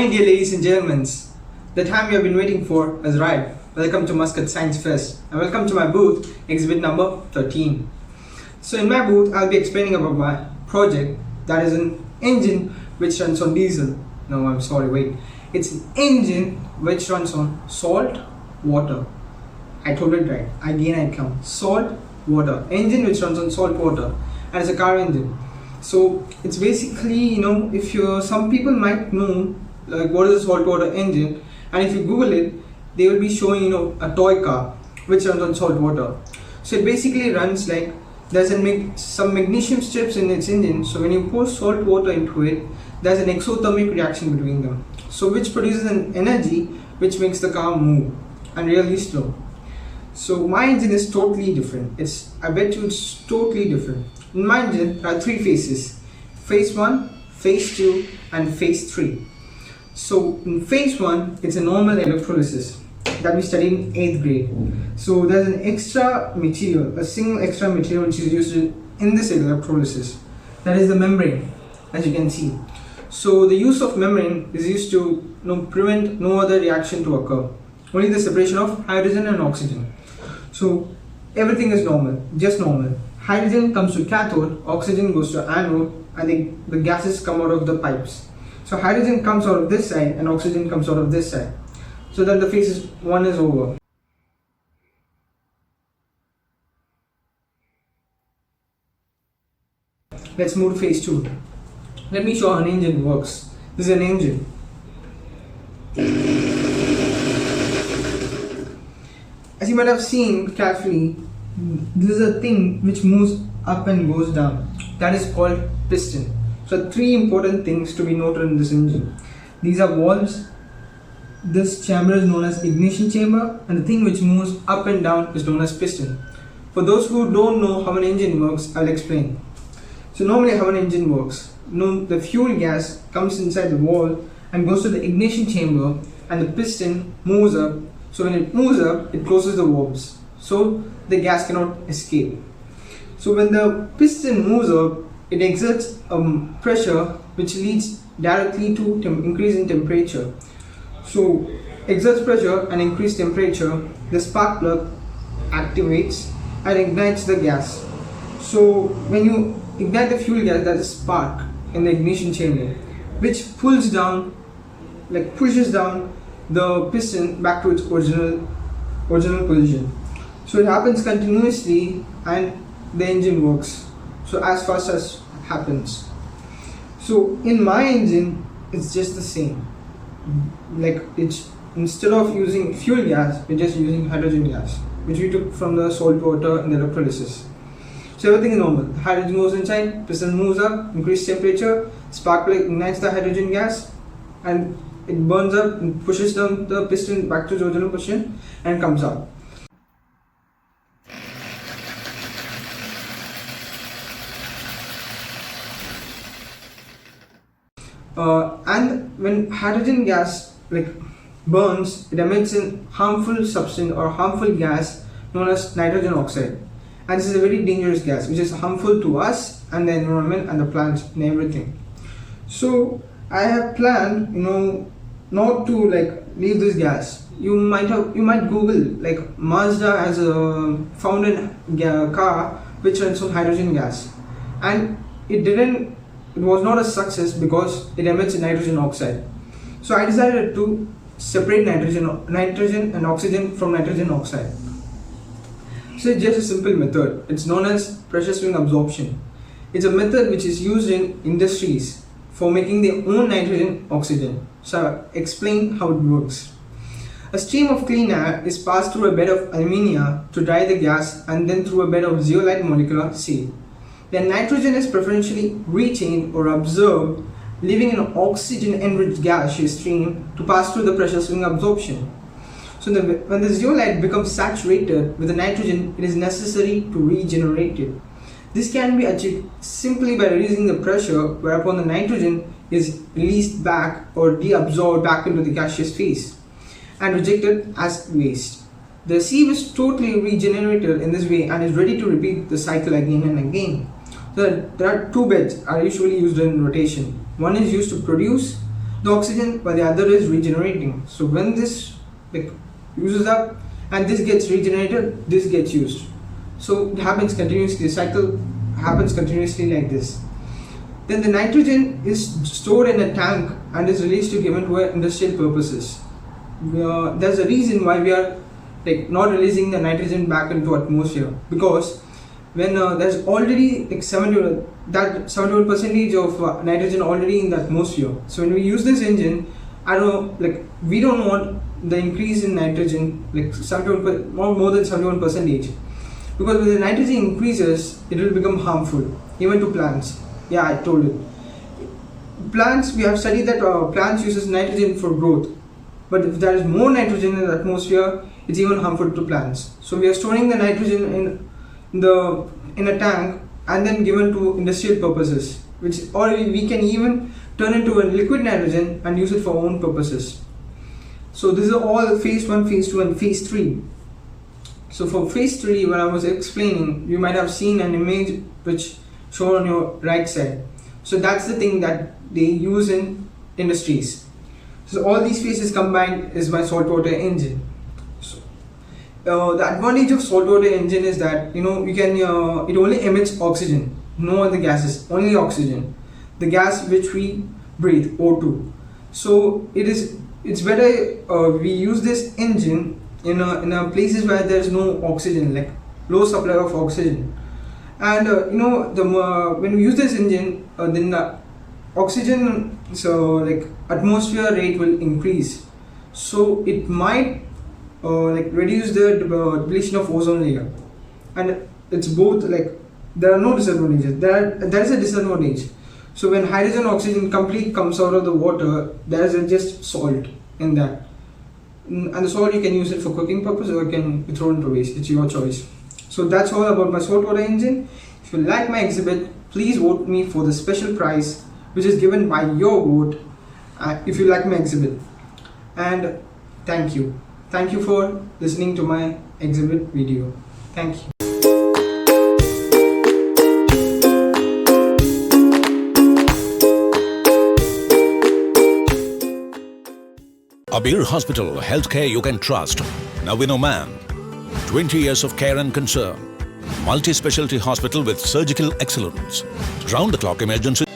morning, dear ladies and gentlemen. The time you have been waiting for has arrived. Welcome to Muscat Science Fest and welcome to my booth, exhibit number 13. So in my booth, I'll be explaining about my project, that is an engine which runs on diesel. No, I'm sorry, wait. It's an engine which runs on salt water. I told it right. Again I come. Salt water. Engine which runs on salt water. And it's a car engine. So it's basically, if some people might know like what is a salt water engine, and if you Google it, they will be showing a toy car which runs on salt water. So it basically runs like there's some magnesium strips in its engine. So when you pour salt water into it, there's an exothermic reaction between them. So which produces an energy which makes the car move and really slow. So my engine is totally different. I bet you it's totally different. In my engine there are three phases: phase 1, phase 2 and phase 3. So in phase 1, it's a normal electrolysis that we studied in 8th grade. So there's an extra material, a single extra material which is used in this electrolysis. That is the membrane, as you can see. So the use of membrane is used to prevent no other reaction to occur. Only the separation of hydrogen and oxygen. So everything is normal, just normal. Hydrogen comes to cathode, oxygen goes to anode, and the gases come out of the pipes. So hydrogen comes out of this side and oxygen comes out of this side. So then the phase 1 is over. Let's move to phase 2. Let me show how an engine works. This is an engine. As you might have seen carefully, this is a thing which moves up and goes down. That is called piston. So 3 important things to be noted in this engine. These are valves. This chamber is known as ignition chamber, and the thing which moves up and down is known as piston. For those who don't know how an engine works, I'll explain. So normally how an engine works. The fuel gas comes inside the valve and goes to the ignition chamber, and the piston moves up. So when it moves up, it closes the valves, so the gas cannot escape. So when the piston moves up, it exerts pressure which leads directly to increase in temperature. So exerts pressure and increased temperature, the spark plug activates and ignites the gas. So when you ignite the fuel gas, there's a spark in the ignition chamber which pushes down the piston back to its original position. So it happens continuously and the engine works. So as fast as happens. So in my engine, it's just the same. Like instead of using fuel gas, we're just using hydrogen gas, which we took from the salt water in the electrolysis. So everything is normal. The hydrogen goes inside, piston moves up, increased temperature, spark plug ignites the hydrogen gas, and it burns up and pushes down the piston back to its original position and comes out. And when hydrogen gas burns, it emits a harmful substance or harmful gas known as nitrogen oxide. And this is a very dangerous gas which is harmful to us and the environment and the plants and everything. So I have planned, not to leave this gas. You might Google Mazda has found a car which runs on hydrogen gas, and it was not a success because it emits nitrogen oxide. So I decided to separate nitrogen and oxygen from nitrogen oxide. So it's just a simple method. It's known as pressure swing absorption. It's a method which is used in industries for making their own nitrogen oxygen. So I'll explain how it works. A stream of clean air is passed through a bed of alumina to dry the gas, and then through a bed of zeolite molecular seal. Then nitrogen is preferentially retained or absorbed, leaving an oxygen-enriched gaseous stream to pass through the pressure swing absorption. So when the zeolite becomes saturated with the nitrogen, it is necessary to regenerate it. This can be achieved simply by reducing the pressure, whereupon the nitrogen is released back or deabsorbed back into the gaseous phase and rejected as waste. The sieve is totally regenerated in this way and is ready to repeat the cycle again and again. So there are 2 beds are usually used in rotation. One is used to produce the oxygen, while the other is regenerating. So when this like uses up and this gets regenerated, this gets used. So it happens continuously. The cycle happens continuously like this. Then the nitrogen is stored in a tank and is released to given to industrial purposes. There's a reason why we are like not releasing the nitrogen back into atmosphere, because when there's already like 71% of nitrogen already in the atmosphere. So when we use this engine, I don't know, like we don't want the increase in nitrogen like 71 more than 71%, because when the nitrogen increases, it will become harmful even to plants. Yeah, I told it. Plants, we have studied that plants uses nitrogen for growth, but if there is more nitrogen in the atmosphere, it's even harmful to plants. So we are storing the nitrogen in a tank and then given to industrial purposes, or we can even turn into a liquid nitrogen and use it for our own purposes. So this is all phase 1, phase 2 and phase 3. So for phase 3, when I was explaining, you might have seen an image which shown on your right side. So that's the thing that they use in industries. So all these phases combined is my saltwater engine. So the advantage of saltwater engine is that you can it only emits oxygen, no other gases, only oxygen, the gas which we breathe, O2. So it's better we use this engine in places where there is no oxygen, like low supply of oxygen. And when we use this engine, then the oxygen, so like atmosphere rate will increase. So it might reduce the depletion of ozone layer. And it's both, like there are no disadvantages. There is a disadvantage. So when hydrogen oxygen complete comes out of the water, there is just salt in that. And the salt you can use it for cooking purpose, or you can throw it into waste. It's your choice. So that's all about my saltwater engine. If you like my exhibit, please vote me for the special prize which is given by your vote if you like my exhibit. And thank you. Thank you for listening to my exhibit video. Thank you. Abir Hospital, healthcare you can trust. Now we know man. 20 years of care and concern. Multi-specialty hospital with surgical excellence. Round-the-clock emergency.